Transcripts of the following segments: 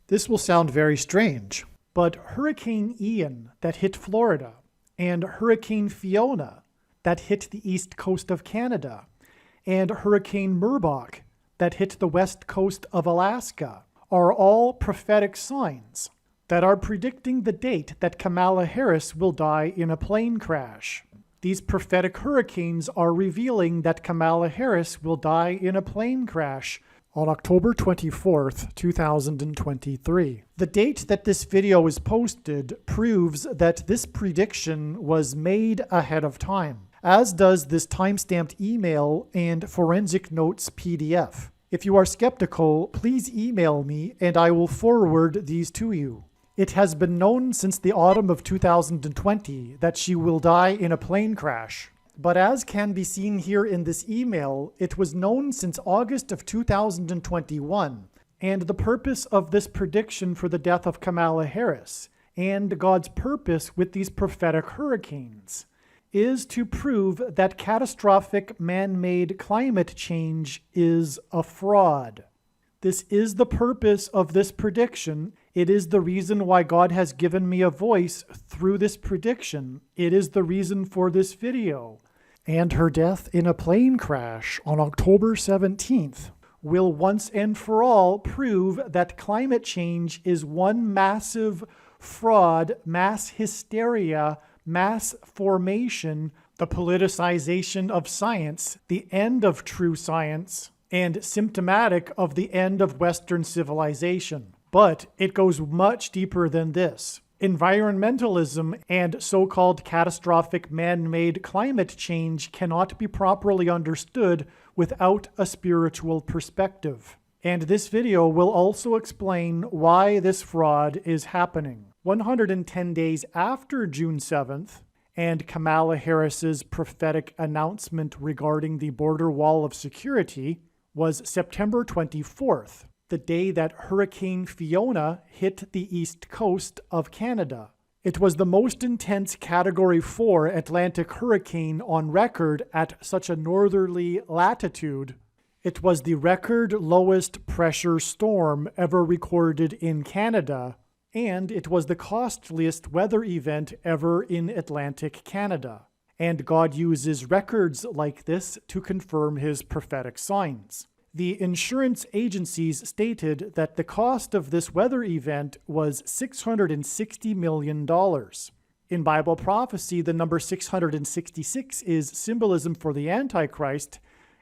This will sound very strange, but Hurricane Ian that hit Florida and Hurricane Fiona that hit the east coast of Canada and Hurricane Merbok that hit the west coast of Alaska are all prophetic signs that are predicting the date that Kamala Harris will die in a plane crash. These prophetic hurricanes are revealing that Kamala Harris will die in a plane crash on October 24th, 2023. The date that this video is posted proves that this prediction was made ahead of time, as does this timestamped email and forensic notes PDF. If you are skeptical, please email me and I will forward these to you. It has been known since the autumn of 2020 that she will die in a plane crash. But as can be seen here in this email, it was known since August of 2021, and the purpose of this prediction for the death of Kamala Harris, and God's purpose with these prophetic hurricanes, is to prove that catastrophic man-made climate change is a fraud. This is the purpose of this prediction. It is the reason why God has given me a voice through this prediction. It is the reason for this video. And her death in a plane crash on October 17th will once and for all prove that climate change is one massive fraud, mass hysteria, mass formation, the politicization of science, the end of true science, and symptomatic of the end of Western civilization. But it goes much deeper than this. Environmentalism and so-called catastrophic man-made climate change cannot be properly understood without a spiritual perspective. And this video will also explain why this fraud is happening. 110 days after June 7th, and Kamala Harris's prophetic announcement regarding the border wall of security was September 24th. The day that Hurricane Fiona hit the east coast of Canada. It was the most intense Category 4 Atlantic hurricane on record at such a northerly latitude. It was the record lowest pressure storm ever recorded in Canada, and it was the costliest weather event ever in Atlantic Canada. And God uses records like this to confirm his prophetic signs. The insurance agencies stated that the cost of this weather event was $660 million. In Bible prophecy, the number 666 is symbolism for the Antichrist,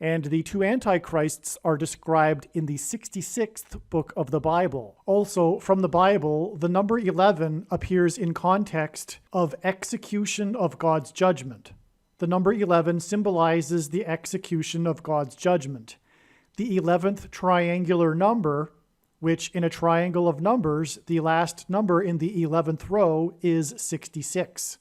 and the two Antichrists are described in the 66th book of the Bible. Also, from the Bible, the number 11 appears in context of execution of God's judgment. The number 11 symbolizes the execution of God's judgment. The 11th triangular number, which in a triangle of numbers, the last number in the 11th row is 66.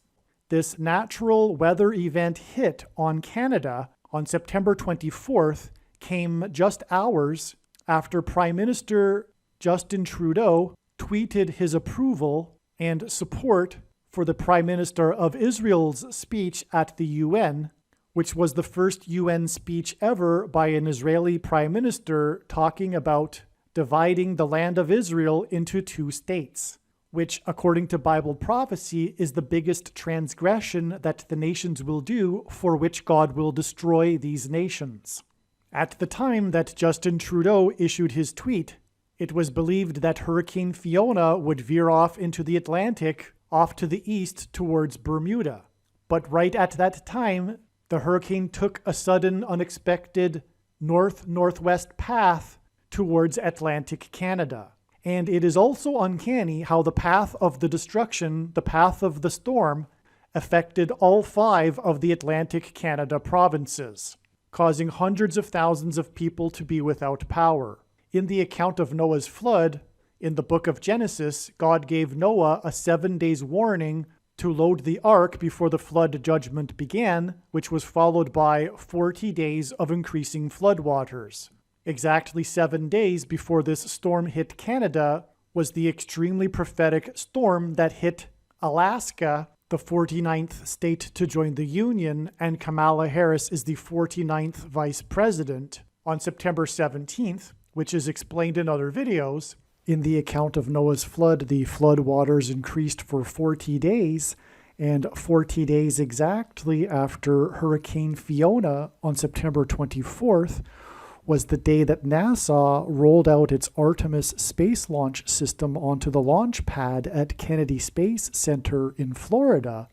This natural weather event hit on Canada on September 24th came just hours after Prime Minister Justin Trudeau tweeted his approval and support for the Prime Minister of Israel's speech at the UN, which was the first UN speech ever by an Israeli prime minister talking about dividing the land of Israel into two states, which, according to Bible prophecy, is the biggest transgression that the nations will do, for which God will destroy these nations. At the time that Justin Trudeau issued his tweet, it was believed that Hurricane Fiona would veer off into the Atlantic, off to the east towards Bermuda. But right at that time, the hurricane took a sudden, unexpected north-northwest path towards Atlantic Canada. And it is also uncanny how the path of the destruction, the path of the storm, affected all 5 of the Atlantic Canada provinces, causing hundreds of thousands of people to be without power. In the account of Noah's flood, in the book of Genesis, God gave Noah a 7 days warning to load the ark before the flood judgment began, which was followed by 40 days of increasing floodwaters. Exactly 7 days before this storm hit Canada was the extremely prophetic storm that hit Alaska, the 49th state to join the Union, and Kamala Harris is the 49th vice president, on September 17th, which is explained in other videos. In the account of Noah's flood, the flood waters increased for 40 days, and 40 days exactly after Hurricane Fiona on September 24th was the day that NASA rolled out its Artemis space launch system onto the launch pad at Kennedy Space Center in Florida.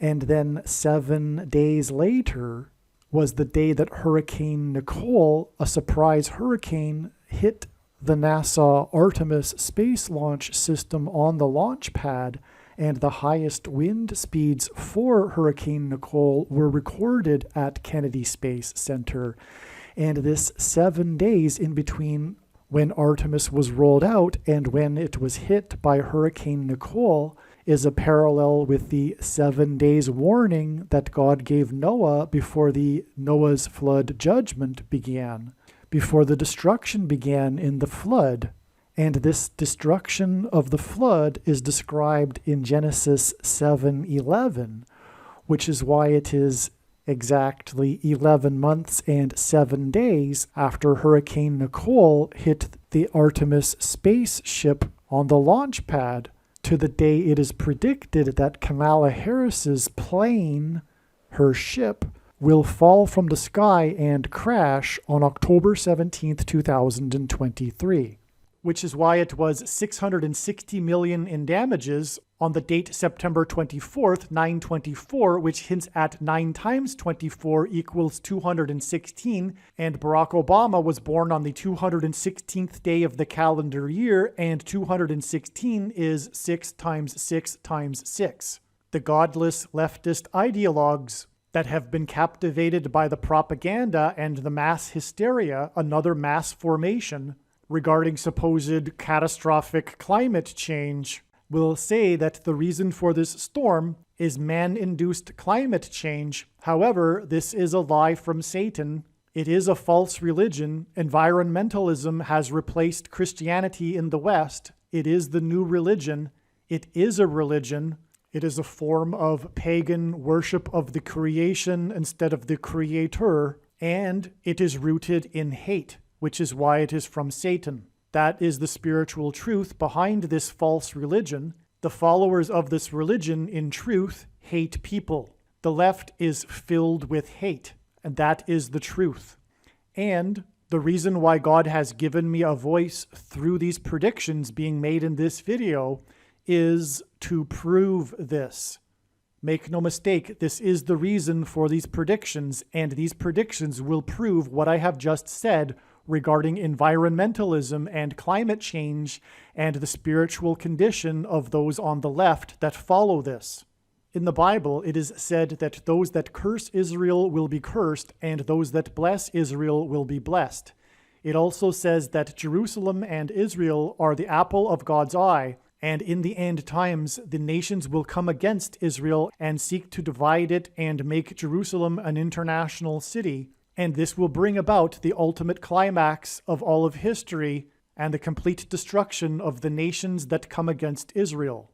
And then 7 days later was the day that Hurricane Nicole, a surprise hurricane, hit the NASA Artemis space launch system on the launch pad, and the highest wind speeds for Hurricane Nicole were recorded at Kennedy Space Center. And this 7 days in between when Artemis was rolled out and when it was hit by Hurricane Nicole is a parallel with the 7 days warning that God gave Noah before the Noah's flood judgment began, before the destruction began in the flood. And this destruction of the flood is described in Genesis 7:11, which is why it is exactly 11 months and 7 days after Hurricane Nicole hit the Artemis spaceship on the launch pad to the day it is predicted that Kamala Harris's plane, her ship, will fall from the sky and crash on October 17th, 2023. Which is why it was $660 million in damages on the date September 24th, 9/24, which hints at 9 times 24 equals 216, and Barack Obama was born on the 216th day of the calendar year, and 216 is 6 times 6 times 6. The godless leftist ideologues that have been captivated by the propaganda and the mass hysteria, another mass formation, regarding supposed catastrophic climate change, will say that the reason for this storm is man-induced climate change. However, this is a lie from Satan. It is a false religion. Environmentalism has replaced Christianity in the West. It is the new religion. It is a religion. It is a form of pagan worship of the creation instead of the creator, and it is rooted in hate, which is why it is from Satan. That is the spiritual truth behind this false religion. The followers of this religion, in truth, hate people. The left is filled with hate, and that is the truth. And the reason why God has given me a voice through these predictions being made in this video is to prove this. Make no mistake, this is the reason for these predictions, and these predictions will prove what I have just said regarding environmentalism and climate change and the spiritual condition of those on the left that follow this. In the Bible, it is said that those that curse Israel will be cursed, and those that bless Israel will be blessed. It also says that Jerusalem and Israel are the apple of God's eye, and in the end times, the nations will come against Israel and seek to divide it and make Jerusalem an international city. And this will bring about the ultimate climax of all of history and the complete destruction of the nations that come against Israel.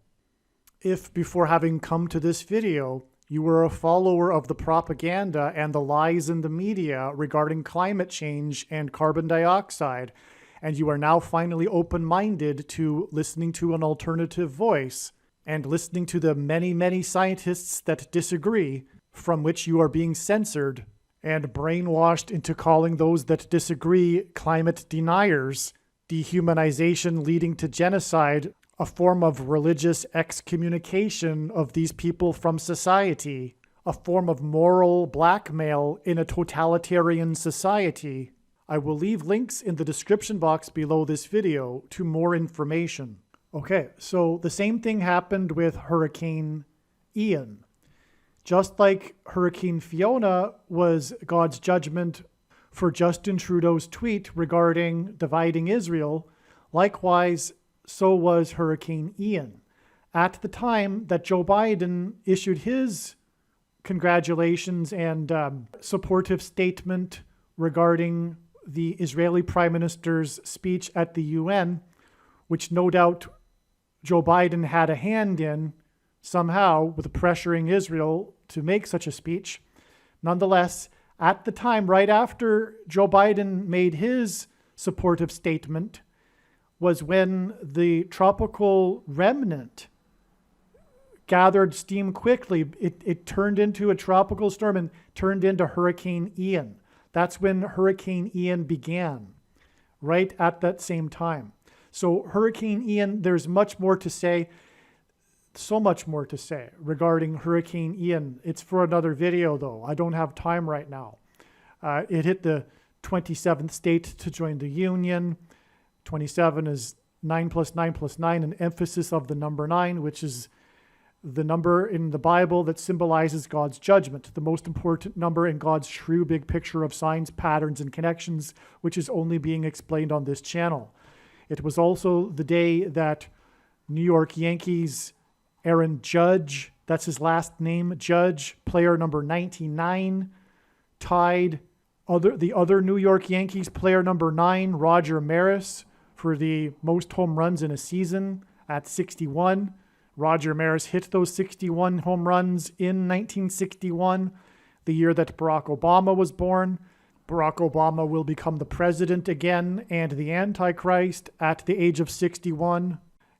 If, before having come to this video, you were a follower of the propaganda and the lies in the media regarding climate change and carbon dioxide, and you are now finally open-minded to listening to an alternative voice and listening to the many, many scientists that disagree, from which you are being censored and brainwashed into calling those that disagree climate deniers, dehumanization leading to genocide, a form of religious excommunication of these people from society, a form of moral blackmail in a totalitarian society. I will leave links in the description box below this video to more information. Okay, so the same thing happened with Hurricane Ian. Just like Hurricane Fiona was God's judgment for Justin Trudeau's tweet regarding dividing Israel, likewise, so was Hurricane Ian. At the time that Joe Biden issued his congratulations and supportive statement regarding the Israeli Prime Minister's speech at the UN, which no doubt Joe Biden had a hand in somehow with pressuring Israel to make such a speech. Nonetheless, at the time, right after Joe Biden made his supportive statement, was when the tropical remnant gathered steam quickly. It turned into a tropical storm and turned into Hurricane Ian. That's when Hurricane Ian began, right at that same time. So Hurricane Ian, there's much more to say, so much more to say regarding Hurricane Ian. It's for another video, though. I don't have time right now. It hit the 27th state to join the Union. 27 is 9 plus 9 plus 9, an emphasis of the number 9, which is the number in the Bible that symbolizes God's judgment, the most important number in God's true big picture of signs, patterns, and connections, which is only being explained on this channel. It was also the day that New York Yankees Aaron Judge, that's his last name, Judge, player number 99, tied the other New York Yankees player number 9, Roger Maris, for the most home runs in a season at 61. Roger Maris hit those 61 home runs in 1961, the year that Barack Obama was born. Barack Obama will become the president again and the Antichrist at the age of 61.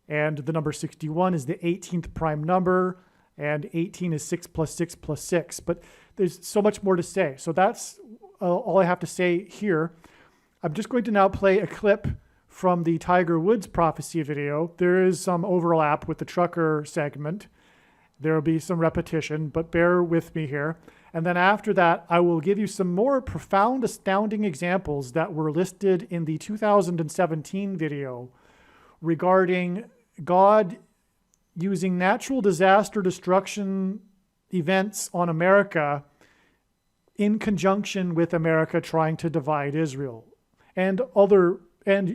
And the number 61 is the 18th prime number, and 18 is 6 plus 6 plus 6. But there's so much more to say. So that's all I have to say here. I'm just going to now play a clip from the Tiger Woods prophecy video. There is some overlap with the trucker segment. There will be some repetition, but bear with me here. And then after that, I will give you some more profound, astounding examples that were listed in the 2017 video regarding God using natural disaster destruction events on America in conjunction with America trying to divide Israel and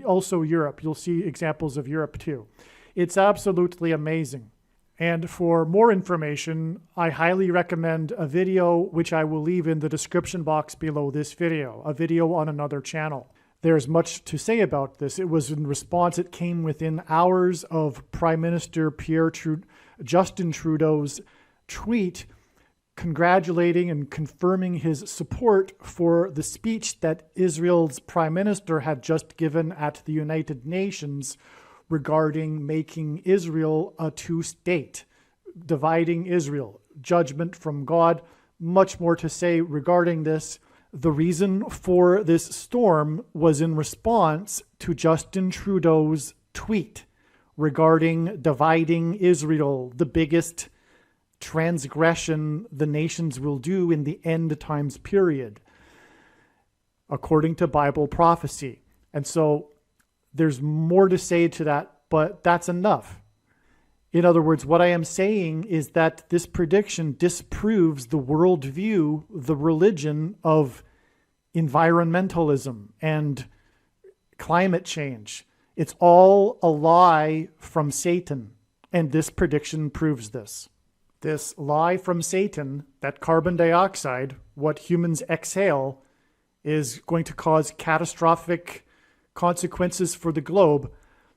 also Europe. You'll see examples of Europe too. It's absolutely amazing. And for more information, I highly recommend a video which I will leave in the description box below this video, a video on another channel. There's much to say about this. It was in response, it came within hours of Prime Minister Justin Trudeau's tweet congratulating and confirming his support for the speech that Israel's Prime Minister had just given at the United Nations regarding making Israel a two-state, dividing Israel, judgment from God. Much more to say regarding this. The reason for this storm was in response to Justin Trudeau's tweet regarding dividing Israel, the biggest transgression the nations will do in the end times period, according to Bible prophecy. And so there's more to say to that, but that's enough. In other words, what I am saying is that this prediction disproves the worldview, the religion of environmentalism and climate change. It's all a lie from Satan, and this prediction proves this. This lie from Satan that carbon dioxide, what humans exhale, is going to cause catastrophic consequences for the globe.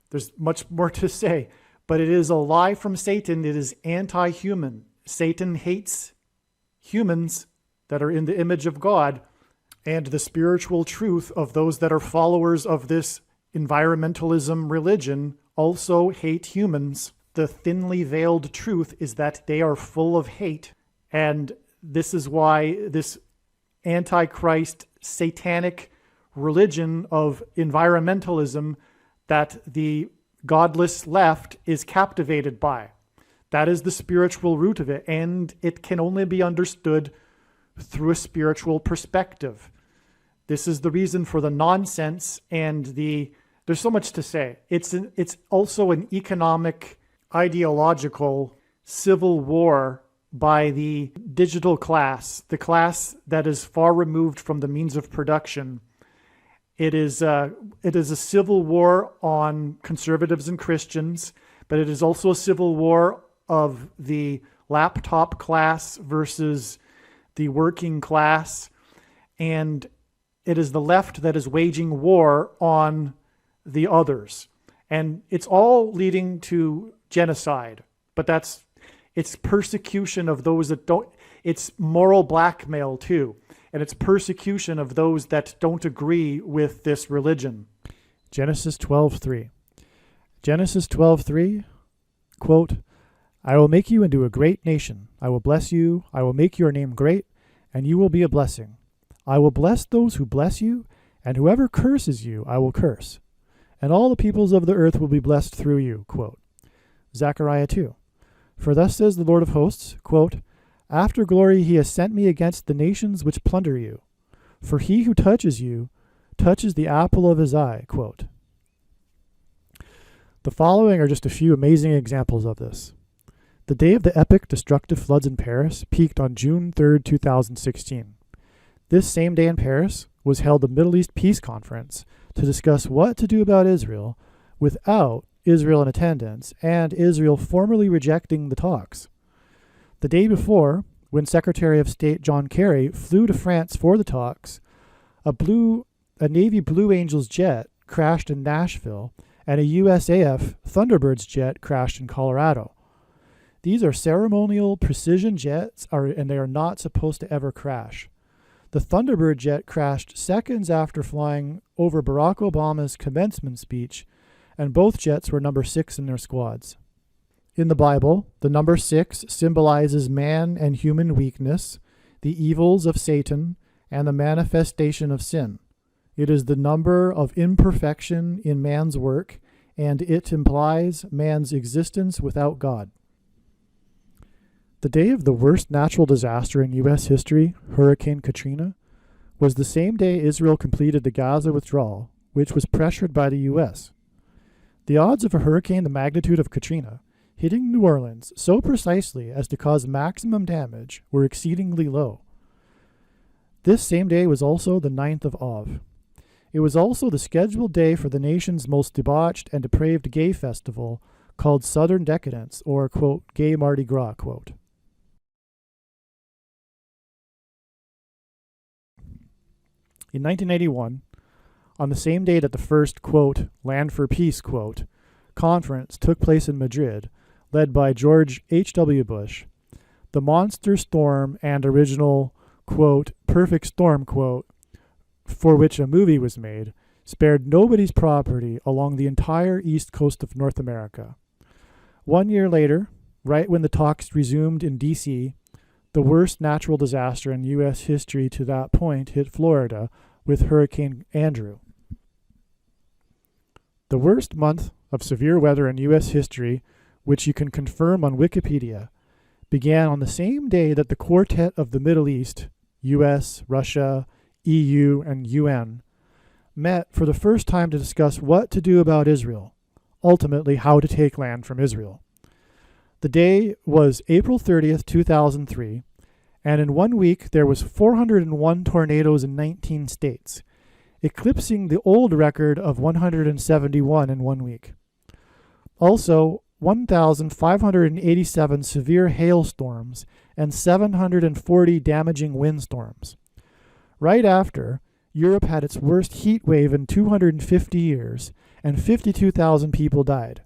There's much more to say, but it is a lie from Satan. It is anti-human. Satan hates humans that are in the image of God, and the spiritual truth of those that are followers of this environmentalism religion also hate humans. The thinly veiled truth is that they are full of hate, and this is why this antichrist satanic religion of environmentalism that the godless left is captivated by. That is the spiritual root of it, and it can only be understood through a spiritual perspective. This is the reason for the nonsense and there's so much to say. It's also an economic, ideological civil war by the digital class, the class that is far removed from the means of production. It is a civil war on conservatives and Christians, but it is also a civil war of the laptop class versus the working class. And it is the left that is waging war on the others. And it's all leading to genocide, but it's persecution of those that don't, it's moral blackmail too. And it's persecution of those that don't agree with this religion. Genesis 12:3. Genesis 12:3, quote, I will make you into a great nation. I will bless you. I will make your name great, and you will be a blessing. I will bless those who bless you, and whoever curses you, I will curse. And all the peoples of the earth will be blessed through you, quote. Zechariah 2, for thus says the Lord of hosts, quote, after glory he has sent me against the nations which plunder you. For he who touches you touches the apple of his eye, quote. The following are just a few amazing examples of this. The day of the epic destructive floods in Paris peaked on June 3, 2016. This same day in Paris was held the Middle East Peace Conference to discuss what to do about Israel without Israel in attendance and Israel formally rejecting the talks. The day before, when Secretary of State John Kerry flew to France for the talks, a Navy Blue Angels jet crashed in Nashville and a USAF Thunderbirds jet crashed in Colorado. These are ceremonial precision jets, and they are not supposed to ever crash. The Thunderbird jet crashed seconds after flying over Barack Obama's commencement speech, and both jets were number 6 in their squads. In the Bible, the number 6 symbolizes man and human weakness, the evils of Satan, and the manifestation of sin. It is the number of imperfection in man's work, and it implies man's existence without God. The day of the worst natural disaster in U.S. history, Hurricane Katrina, was the same day Israel completed the Gaza withdrawal, which was pressured by the U.S. The odds of a hurricane the magnitude of Katrina hitting New Orleans so precisely as to cause maximum damage were exceedingly low. This same day was also the 9th of Av. It was also the scheduled day for the nation's most debauched and depraved gay festival called Southern Decadence, or, quote, Gay Mardi Gras, quote. In 1981, on the same day that the first, quote, Land for Peace, quote, conference took place in Madrid, led by George H.W. Bush, the monster storm and original, quote, perfect storm, quote, for which a movie was made, spared nobody's property along the entire east coast of North America. 1 year later, right when the talks resumed in D.C., the worst natural disaster in U.S. history to that point hit Florida with Hurricane Andrew. The worst month of severe weather in U.S. history, which you can confirm on Wikipedia, began on the same day that the Quartet of the Middle East, U.S., Russia, EU, and UN, met for the first time to discuss what to do about Israel, ultimately how to take land from Israel. The day was April 30th, 2003, and in 1 week there was 401 tornadoes in 19 states, eclipsing the old record of 171 in 1 week. Also, 1,587 severe hailstorms and 740 damaging windstorms. Right after, Europe had its worst heat wave in 250 years, and 52,000 people died.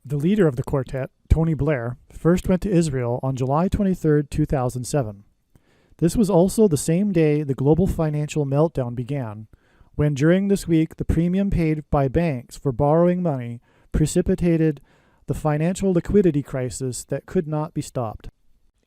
The leader of the quartet, Tony Blair, first went to Israel on July 23, 2007. This was also the same day the global financial meltdown began, when during this week the premium paid by banks for borrowing money precipitated the financial liquidity crisis that could not be stopped.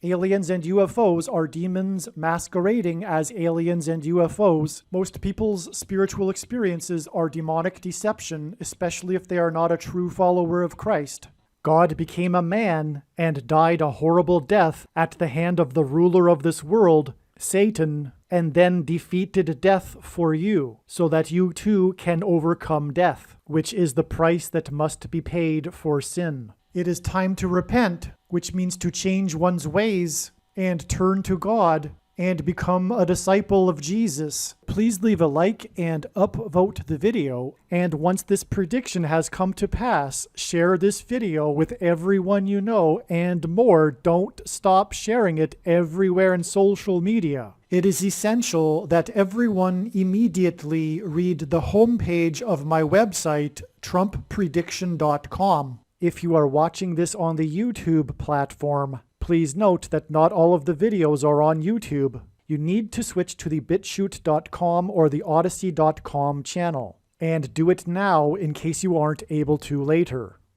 Aliens and UFOs are demons masquerading as aliens and UFOs. Most people's spiritual experiences are demonic deception, especially if they are not a true follower of Christ. God became a man and died a horrible death at the hand of the ruler of this world, Satan, and then defeated death for you, so that you too can overcome death, which is the price that must be paid for sin. It is time to repent, which means to change one's ways and turn to God and become a disciple of Jesus. Please leave a like and upvote the video. And once this prediction has come to pass, share this video with everyone you know, and more. Don't stop sharing it everywhere in social media. It is essential that everyone immediately read the homepage of my website, TrumpPrediction.com. If you are watching this on the YouTube platform, please note that not all of the videos are on YouTube. You need to switch to the BitChute.com or the Odyssey.com channel. And do it now in case you aren't able to later.